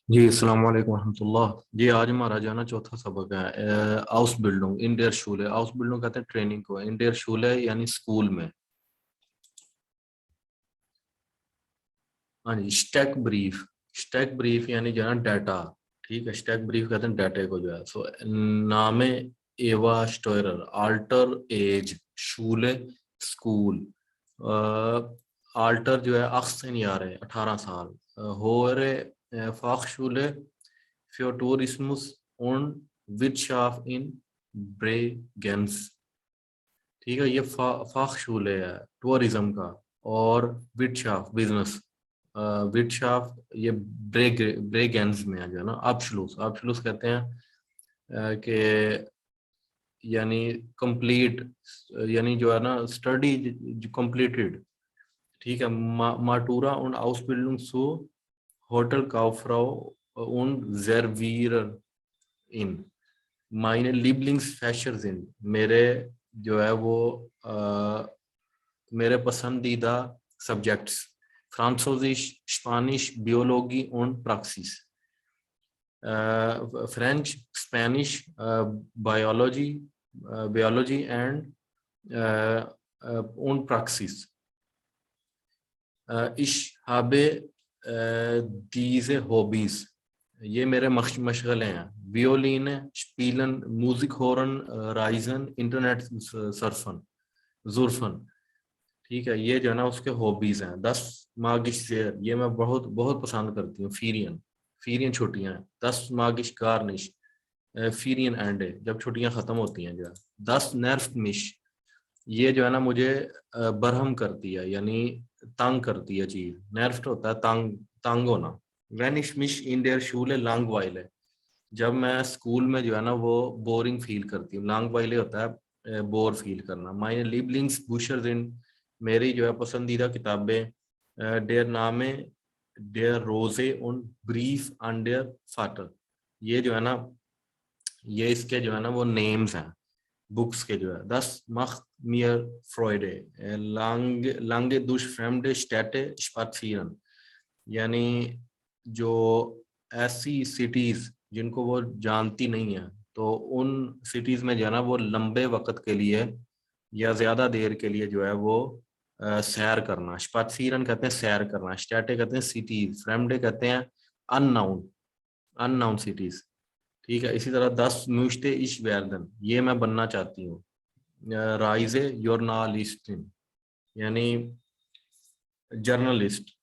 जी अस्सलाम वालेकुम रहमतुल्लाह। जी आज हमारा जो है ना चौथा सबक है आउसबिल्डिंग इन देयर शूले। आउसबिल्डिंग कहते हैं ट्रेनिंग को, इन देयर शूले यानी स्कूल में। हाँ जी, स्टैक ब्रीफ यानी जो है ना डाटा। ठीक है, स्टैक ब्रीफ कहते हैं डाटे को जो है। सो नामे एवा स्टोयरर आल्टर एज शूले स्कूल। आल्टर जो है 18 Jahre 18 साल। होरे फाखशूले für Tourismus und Wirtschaft in ब्रेगेंस। ठीक है, ये फाखशूले है टूरिज्म का, और विटशाफ बिजनेस। विटशाफ ये ब्रेगेंस में है जो है ना। अबशलूस अबशलूस कहते हैं कि यानी कंप्लीट, यानी जो है ना स्टडी जो कंप्लीटेड। ठीक है, माटूरा und Ausbildung zu Hotelkauffrau und Servierer इन माइने लिबलिंग्स फैशर इन। मेरे जो है वो मेरे पसंदीदा सब्जेक्ट्स फ्रांसोजिश, स्पानिश, बियोलॉजी और praxis। French, Spanish, biology and und praxis। ich habe diese Hobbys, ये मेरे मशगले हैं। वियोलिन, स्पीलन, म्यूजिक हॉर्न, राइजन, इंटरनेट सर्फन, जुर्फन। ठीक है, ये जो है ना उसके हॉबीज हैं। 10 मागिश शेर, ये मैं बहुत बहुत पसंद करती हूँ। फीरियन, फीरियन छुट्टियां। 10 मागिश गार्निश, फीरियन एंडे, जब छुट्टियां खत्म होती हैं जो है। 10 नर्फ मिश, ये जो है ना मुझे बरहम करती है, यानी तंग करती है चीज। नर्फ्ट होता है तंग, तंग होना। वेनिश मिश इन देयर शूले लॉन्ग वाइल है, जब मैं स्कूल में जो है ना वो बोरिंग फील करती हूँ। लॉन्ग वाइले होता है बोर फील करना। माइने लिबलिंग्स बुशर इन, मेरी जो है पसंदीदा किताबें। डेयर नामे डेयर रोजे उन ब्रीफ एंड डेयर फाटर, ये जो है ना ये इसके जो है ना वो नेम्स हैं बुक्स के जो है। 10 मख मियर फ्रॉइडे लांगे दुश फ्रेमडे स्टेटे स्पाथियन, यानी जो ऐसी सिटीज जिनको वो जानती नहीं है, तो उन सिटीज में जो है ना वो लंबे वक्त के लिए या ज्यादा देर के लिए जो है वो सैर करना। स्पाथियन कहते हैं सैर करना, स्टेटे कहते हैं सिटीज, फ्रेमडे कहते हैं अननाउन, अननाउन सिटीज। ठीक है, इसी तरह 10 म्यूश्ते इश वेर्दन, ये मैं बनना चाहती हूँ। राइजे योरनालिस्ट, यानी जर्नलिस्ट।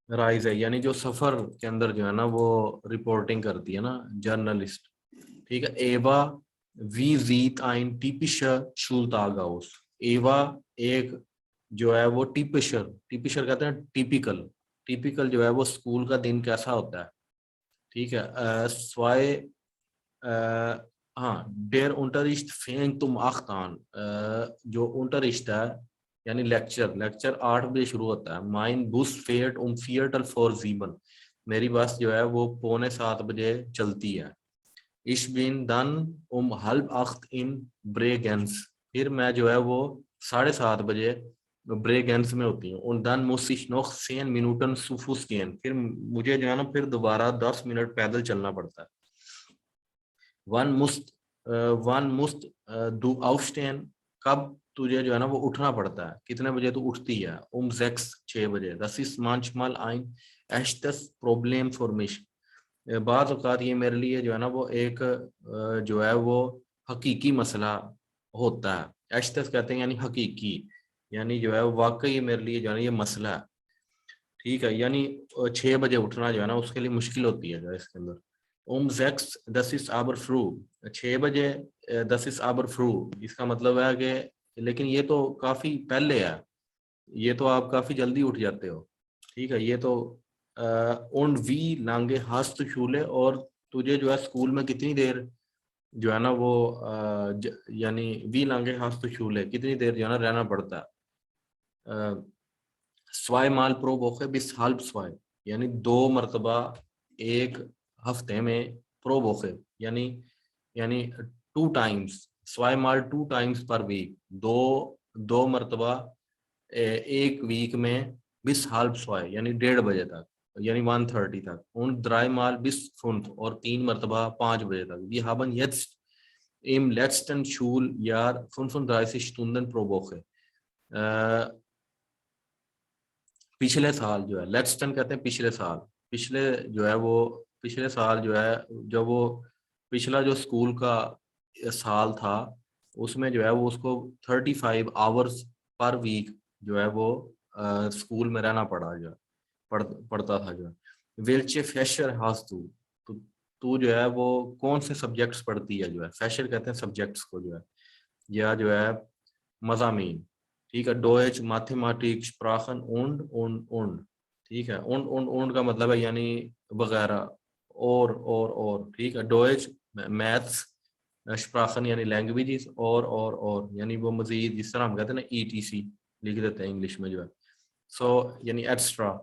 राइज है यानी जो सफर के अंदर जो है ना वो रिपोर्टिंग करती है ना, जर्नलिस्ट। ठीक है, एवा वी जीत आइन टिपिशर शूलतागाउस। एवा एक जो है वो टिपिशर, टिपिशर कहते हैं टिपिकल, टिपिकल जो है वो स्कूल का दिन कैसा होता है। ठीक है, स्वाय हाँ der unterricht fängt um 8 an, जो unterricht है यानी लेक्चर, लेक्चर 8 बजे शुरू होता है। माइन बुस फेयर्ट Viertel vor 7, मेरी बस जो है वो 6:45 चलती है। Ich bin dann halb 8 in Bregenz, फिर मैं जो है वो 7:30 ब्रेगेंस में होती हूँ। Und dann muss ich noch 10 Minuten zu Fuß gehen, फिर मुझे जो है ना फिर दोबारा 10 मिनट पैदल चलना पड़ता है। वन मुस्त दू aufstehen, कब तुझे जो है ना वो उठना पड़ता है, कितने बजे तू उठती है। 6 बजे। Das ist manchmal ein echtes Problem für mich, बाज़ औक़ात ये मेरे लिए जो है ना वो एक जो है वो हकीकी मसला होता है। एश्तस कहते हैं यानी हकीकी, यानी जो है वाकई मेरे लिए जो है ना ये मसला है। ठीक है, यानी 6 बजे उठना जो है ना उसके लिए मुश्किल होती है जो है इसके अंदर। 6, das ist aber früh, 6 बजे, das ist aber früh, इसका मतलब है कि लेकिन ये तो काफी पहले है, ये तो आप काफी जल्दी उठ जाते हो। ठीक है, ये तो und wie lange hast du Schule, और तुझे जो है स्कूल में कितनी देर जो है ना वो यानी wie lange hast du Schule, कितनी देर जो है ना रहना पड़ता है। स्वाई माल प्रो वोखे बिस हाल्ब स्वाई, यानी 2 मरतबा एक हफ्ते में। प्रो वोखे यानी यानी 2 टाइम्स, स्वाई माल 2 टाइम्स पर वीक, दो मरतबा एक वीक में। बिस हाल्ब स्वाई यानी 1:30 बजे तक, यानी 1:30 तक, und dreimal bis 5 और 3 मरतबा 5 बजे तक. Wir haben jetzt im letzten Schuljahr 35 Stunden pro Woche. पिछले साल जो है, लेट्सन कहते हैं पिछले साल, पिछले जो है वो पिछले साल जो है, जब वो पिछला जो स्कूल का साल था उसमें जो है वो उसको 35 आवर्स पर वीक जो है वो स्कूल में रहना पड़ा, जो है पढ़ता था जो है. वेल्चे फैशर हास तू, तो तू जो है वो कौन से सब्जेक्ट्स पढ़ती है जो है, फैशर कहते हैं सब्जेक्ट्स को जो है, या जो है मज़ामीन. ठीक है. डोइच मैथमेटिक्स स्प्राखन und. ठीक है. und का मतलब है यानी वगैरह और. ठीक है. डोइच मैथ्स, स्प्राखन यानी लैंग्वेजेस, और यानी वो मजीद, जिस तरह हम कहते हैं ना ETC लिख देते हैं इंग्लिश में जो है. सो यानी extra.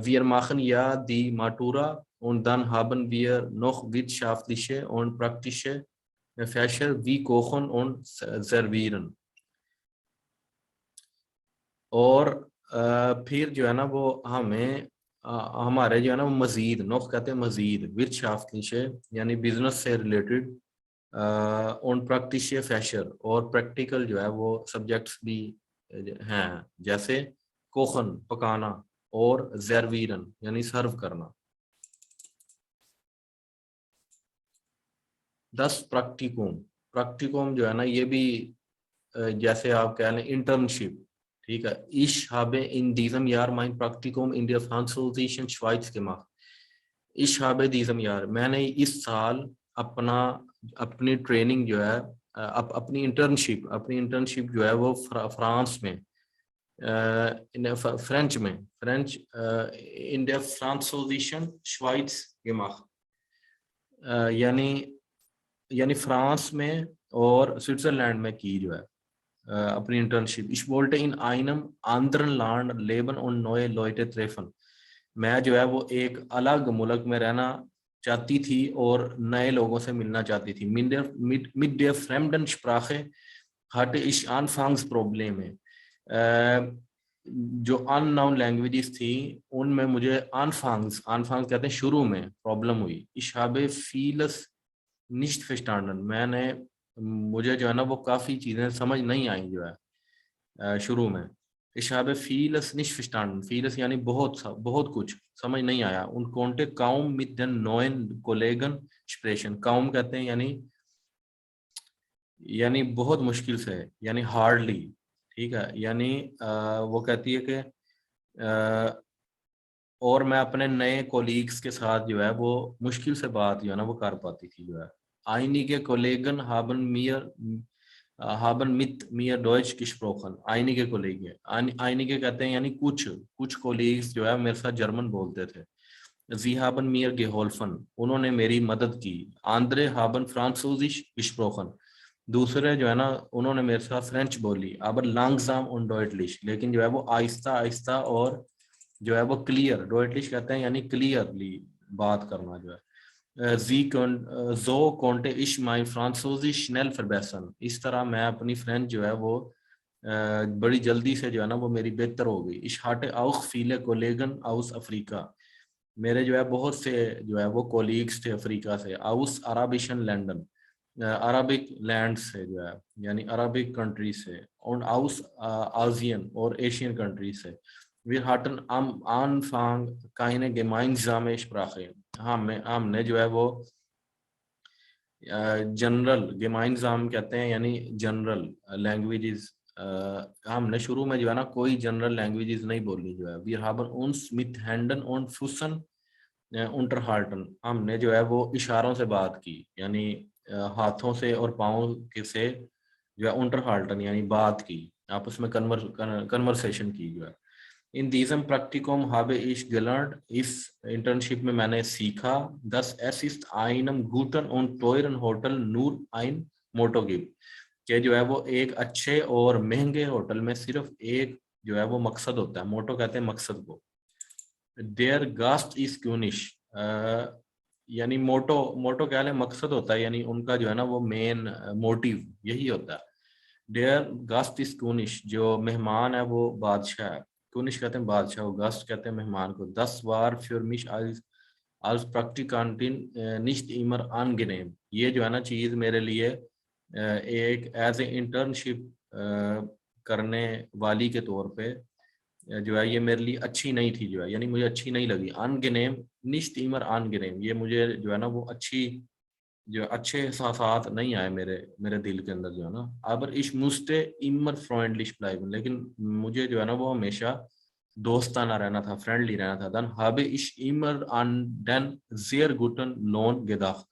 Wir machen ja die Matura und dann haben wir noch wirtschaftliche und praktische Fächer wie Kochen und Servieren. और फिर जो है ना वो हमें हमारे जो है ना वो मजीद, नोख कहते हैं मजीद, विर्तशाफ्टliche यानी बिजनेस से रिलेटेड, और प्रैक्टिस फैशर, और प्रैक्टिकल जो है वो सब्जेक्ट्स भी हैं, जैसे कोखन पकाना और जरवीरन यानी सर्व करना. 10 प्रैक्टिकम जो है ना ये भी जैसे आप कह लें इंटर्नशिप. ठीक है. Ich habe in diesem Jahr mein Praktikum in der französischen Schweiz gemacht. Ich habe diesem Jahr, मैंने इस साल अपनी ट्रेनिंग जो है, अपनी इंटर्नशिप जो है वो फ्रांस में, French in der französischen Schweiz gemacht. यानी फ्रांस में और स्विट्जरलैंड में की जो है अपनी internship. Ich wollte in einem anderen Land leben und neue Leute treffen. मैं जो है वो एक अलग मुल्क में रहना चाहती थी और नए लोगों से मिलना चाहती थी. Mit der fremden Sprache hatte ich anfangs Probleme. जो अननोन लैंग्वेजेस थी उनमें मुझे anfangs कहते हैं शुरू में प्रॉब्लम हुई. Ich habe vieles nicht verstanden. मुझे जो है ना वो काफ़ी चीज़ें समझ नहीं आई जो है शुरू में. Ich habe vieles nicht verstanden. vieles यानी बहुत कुछ समझ नहीं आया. Und konnte kaum mit den neuen Kollegen sprechen. kaum कहते हैं यानी बहुत मुश्किल से, यानी हार्डली. ठीक है. यानी वो कहती है कि और मैं अपने नए कोलीग्स के साथ जो है वो मुश्किल से बात जो है ना वो कर पाती थी जो है. Einige Kollegen haben mit mir Deutsch gesprochen. Einige Kollegen, einige कहते हैं यानी कुछ कोलीग्स जो है मेरे साथ जर्मन बोलते थे. Sie haben mir geholfen. उन्होंने मेरी मदद की. Andere haben Französisch gesprochen. दूसरे जो है ना उन्होंने मेरे साथ फ्रेंच बोली. Aber langsam und deutlich. लेकिन जो है वो आहिस्ता आहिस्ता और जो है वो क्लियर. deutlich कहते हैं यानी क्लियरली बात करना जो है. So konnte ich mein Französisch schnell verbessern. इस तरह मैं अपनी फ्रेंच जो है वो बड़ी जल्दी से जो है ना वो मेरी बेहतर हो गई. Ich hatte auch viele Kollegen aus Afrika. मेरे जो है बहुत से जो है वो कोलीग्स थे अफ्रीका से. aus arabischen Ländern, Arabic land से जो है यानी अरबिक कंट्री से. और aus आसियन और एशियन कंट्री से. Wir hatten am Anfang keine gemeinsame Sprache. हमने जो है वो जनरल, gemeinsam कहते हैं यानी जनरल लैंग्वेजेस, हमने शुरू में जो है ना कोई जनरल लैंग्वेजेस नहीं बोली जो है. Wir haben uns mit Händen und Füßen unterhalten. हमने जो है वो इशारों से बात की, यानी हाथों से और पाँव से जो है unterhalten यानी बात की, आपस में कन्वर्सेशन की जो है. In diesem Praktikum habe ich gelernt, इस इंटर्नशिप में मैंने सीखा, dass es ist einem guten und teuren Hotel nur ein Motto gibt, कि जो है वो एक अच्छे और महंगे होटल में सिर्फ एक जो है वो मकसद होता है. मोटो कहते हैं मकसद को. Der Gast ist König, यानी मोटो क्या है, मकसद होता है, यानी उनका जो है ना वो मेन मोटिव यही होता है. Der Gast ist König, जो मेहमान है वो बादशाह है. कुनिश कहते हैं बादशाह को, गस्ट कहते हैं मेहमान को, 10 बार für mich als Praktikantin nicht immer angenehm। ये जो है ना चीज़ मेरे लिए एक एज ए इंटर्नशिप करने वाली के तौर पे जो है ये मेरे लिए अच्छी नहीं थी, जो है यानी मुझे अच्छी नहीं लगी। अनगेनेम निश्त इमर अनगेनेम, ये मुझे जो है ना वो अच्छी, जो अच्छे एहसास नहीं आए मेरे मेरे दिल के अंदर जो है ना। aber ich musste immer freundlich bleiben, लेकिन मुझे जो है ना वो हमेशा दोस्ताना रहना था, फ्रेंडली रहना था। dann habe ich immer an den sehr guten Lohn gedacht,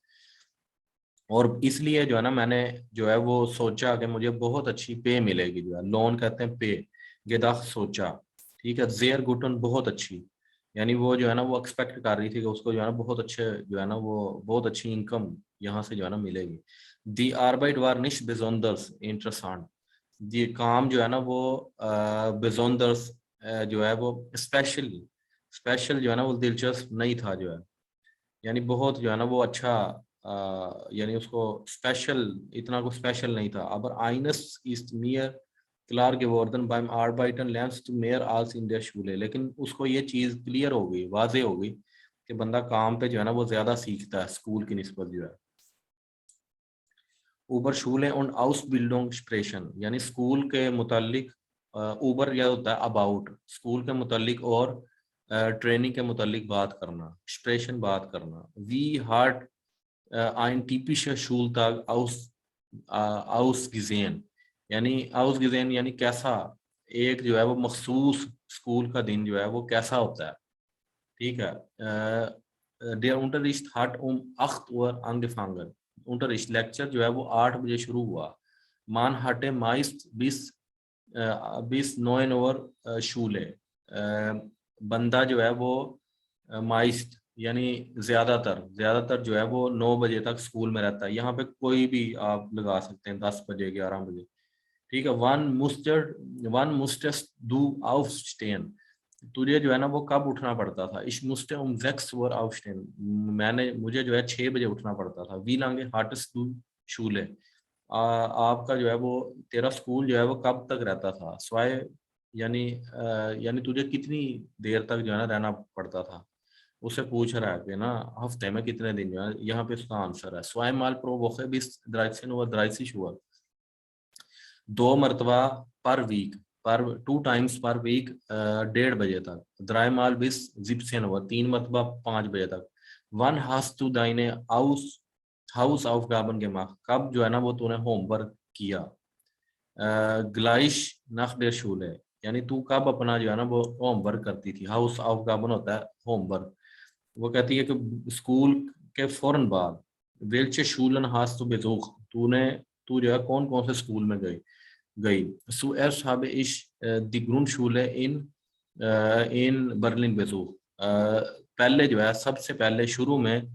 और इसलिए जो है ना मैंने जो है वो सोचा कि मुझे बहुत अच्छी पे मिलेगी, जो है लोन कहते हैं पे, गेदाख सोचा, ठीक है। जेयर गुटन बहुत अच्छी, यानी वो जो है ना वो एक्सपेक्ट कर रही थी कि उसको जो है ना बहुत अच्छे जो है ना वो बहुत अच्छी इनकम यहाँ से जो है ना मिलेगी। दी आर्बाइट वार निश बेजोंदर्स इंटरेसांट, ये काम जो है ना वो बेजोंदर्स जो है वो स्पेशल स्पेशल जो है ना वो दिलचस्प नहीं था, जो है यानी बहुत जो है ना वो अच्छा यानी उसको स्पेशल, इतना कुछ स्पेशल नहीं था। aber eines ist mir klar geworden beim Arbeiten lernst du mehr als in der Schule, लेकिन उसको ये चीज़ क्लियर हो गई, वाजे हो गई कि बंदा काम पे जो है ना वो ज़्यादा सीखता है स्कूल की निस्बत जो है। Uber Schule und Ausbildung sprechen, यानी स्कूल के मुतालिक, ऊबर यह होता है अबाउट, स्कूल के मुतालिक और ट्रेनिंग के मुतालिक बात करना, स्प्रेशन बात करना। वी हार्ट ein typischer Schultag ausgesehen, यानी ausgesehen यानी कैसा, एक जो है वो मखसूस स्कूल का दिन जो है वो कैसा होता है, ठीक है। der Unterricht hat 8 Uhr angefangen, Unterricht lecture जो है वो 8 बजे शुरू हुआ। man hatte meist bis 9 Uhr Schule, बंदा जो है वो माइस्ट यानी ज्यादातर ज्यादातर जो है वो 9 बजे तक स्कूल में रहता है। यहाँ पे कोई भी आप लगा सकते हैं, 10 बजे 11 बजे, ठीक है। वन मुस्टेस डू aufstehen, तुझे जो है ना वो कब उठना पड़ता था। ich musste um 6 Uhr aufstehen, मुझे जो है 6 बजे उठना पड़ता था। wie lange hattest du Schule, आपका जो है वो तेरा स्कूल जो है वो कब तक रहता था। स्वाय यानी यानी तुझे कितनी देर तक जो है ना रहना पड़ता था, उसे पूछ रहा है कि ना हफ्ते में कितने दिन जो है। यहाँ पे उसका आंसर है स्वाइमाल प्रो वोखे बिस 13 हुआ 30 हुआ, 2 मरतबा पर वीक, पर 2 टाइम्स पर वीक 1:30 बजे तक। द्राइमाल बिस 17 हुआ 3 मरतबा 5 बजे तक। वन हास टू दाइने हाउस ऑफ गाबन के माह, कब जो है ना वो तूने होमवर्क किया। ग्लाइश नख डेर शूल है, यानी तू कब अपना जो है ना वो होमवर्क करती थी। हाउस ऑफ गाबन होता है होमवर्क। वो कहती है कि स्कूल के फौरन बाद, वेल्चे शूलन हास तो बेजूख, तू जो है कौन कौन से स्कूल में गई गई। zuerst habe ich die Grundschule in Berlin besucht, पहले जो है सबसे पहले शुरू में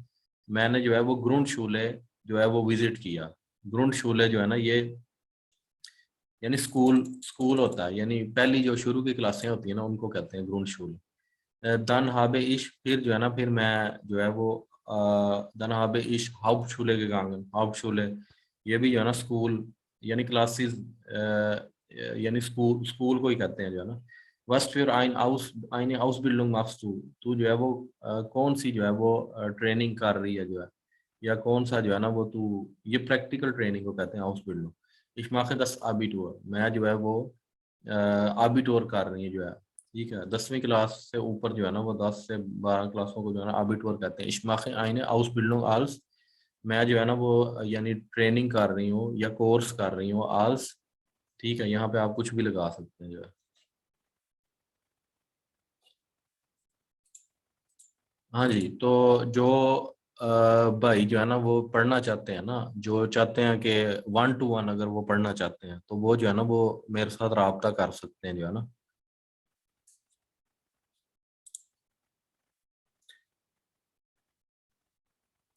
मैंने जो है वो ग्रुंडशूले जो है वो विजिट किया। ग्रुंडशूले जो है ना ये यानी स्कूल स्कूल होता है, यानी पहली जो शुरू की क्लासें होती है ना उनको कहते हैं ग्रुंडशूले। दन हाबे इश, फिर जो है ना फिर मैं जो है वो दन हाबे इश हाउपशूले के गांगन, हाउपशूले ये भी जो है ना स्कूल यानी क्लासेस, यानी स्कूल स्कूल को ही कहते हैं जो है ना। वस्ट फिर आइन आउसबिल्डिंग मार्क्स तू जो है वो कौन सी जो है वो ट्रेनिंग कर रही है जो है, या कौन सा जो है ना वो तू, ये प्रैक्टिकल ट्रेनिंग को कहते हैं आउसबिल्डिंग। इश्माखे 10 आबिटोर, मैं जो है वो आबिटोर कर रही है जो है, ठीक है। 10वीं क्लास से ऊपर जो है ना वो 10 से 12 क्लासों को जो है ना आबिटोर कहते हैं। इश्माखे आइने आउसबिल्डिंग आल्स, मैं जो है ना वो यानी ट्रेनिंग कर रही हूँ या कोर्स कर रही हूँ आल्स, ठीक है। यहाँ पे आप कुछ भी लगा सकते हैं जो है। हाँ जी, तो जो भाई जो है ना वो पढ़ना चाहते हैं ना, जो चाहते हैं कि 1 to 1 अगर वो पढ़ना चाहते हैं तो वो जो है ना वो मेरे साथ रब्ता कर सकते हैं जो है ना।